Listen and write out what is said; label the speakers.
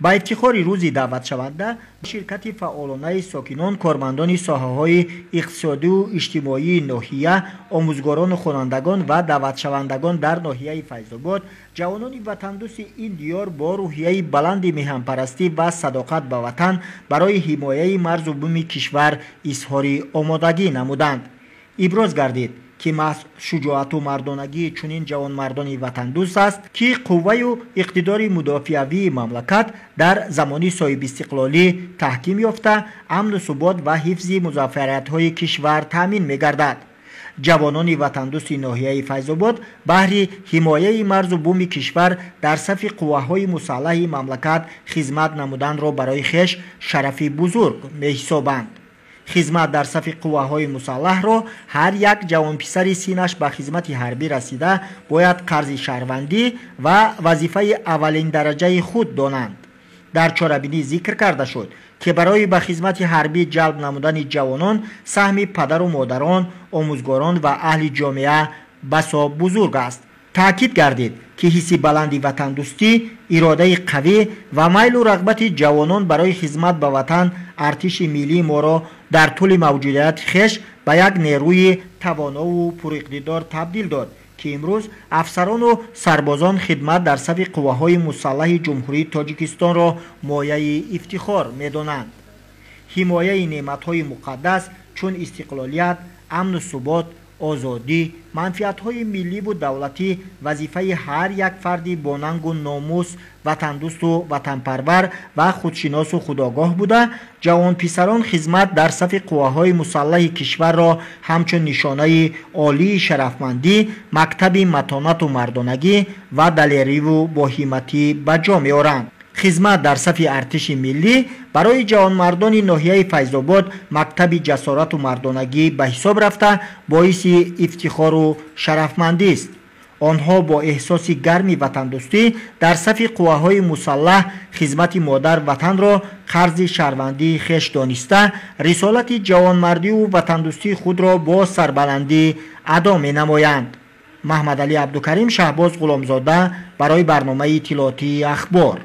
Speaker 1: با افتخار روزی دعوت شونده شرکت فعالانه ساکنان، کارمندان ساحه‌های اقتصادی و اجتماعی ناحیه، آموزگاران و خوانندگان و دعوت شوندگان در ناحیه فیض‌آباد، جوانان وطن دوست این دیار با روحیه بلند میهن‌پرستی و صداقت به وطن برای حمایت مرز و بوم کشور اظهار آمادگی نمودند. ابراز گردید که محض شجاعت و مردانگی چنین جوانمردان وطن دوست است که قوه و اقتدار مدافعوی مملکت در زمانی صاحب استقلالی تحکیم یافته امن و ثبات و حفظ مظفریت‌های کشور تامین می‌گردد. جوانان وطن دوست ناحیه فیض‌آباد بهر حمایت مرز و بوم کشور در صف قوه‌های مسلح مملکت خدمت نمودن را برای خویش شرف بزرگ می‌حسابند. خدمت در صف قوه‌های مسلح را هر یک جوان پسر سینش به خدمت حربی رسیده باید قرض شهروندی و وظیفه اولین درجه خود دانند. در چاره‌بینی ذکر کرده شد که برای به خدمت حربی جلب نمودن جوانان سهم پدر و مادران، آموزگاران و اهل جامعه بسا بزرگ است. تأکید گردید که حس بلند وطن دوستی، اراده قوی و میل و رغبت جوانان برای خدمت به وطن ارتش ملی ما را در طول موجودیت خویش به یک نیروی توانا و پراقتدار تبدیل داد که امروز افسران و سربازان خدمت در صف قوه‌های مسلح جمهوری تاجیکستان را مایه افتخار می‌دانند. حمایت نعمت‌های مقدس چون استقلالیت، امن و ثبات، آزادی، منفعت‌های ملی و دولتی وظیفه هر یک فردی با ننگ و ناموس، وطن دوست و وطن پرور و خودشناس و خودآگاه بوده جوان پسران خدمت در صف قوه‌های مسلح کشور را همچون نشانه عالی شرفمندی، مکتب متانت و مردانگی و دلیری و باهمتی به جا می‌آورند. خدمت در صف ارتش ملی برای جوانمردان ناحیه فیض‌آباد مکتب جسارت و مردانگی به حساب رفته باعث افتخار و شرفمندی است. آنها با احساس گرمی وطن دوستی در صف قوه‌های مسلح خدمت مادر وطن را قرض شهروندی خویش دانسته رسالت جوانمردی و وطن دوستی خود را با سربلندی ادا می‌نمایند. محمد علی عبدالکریم شهباز غلامزاده برای برنامه اطلاعاتی اخبار.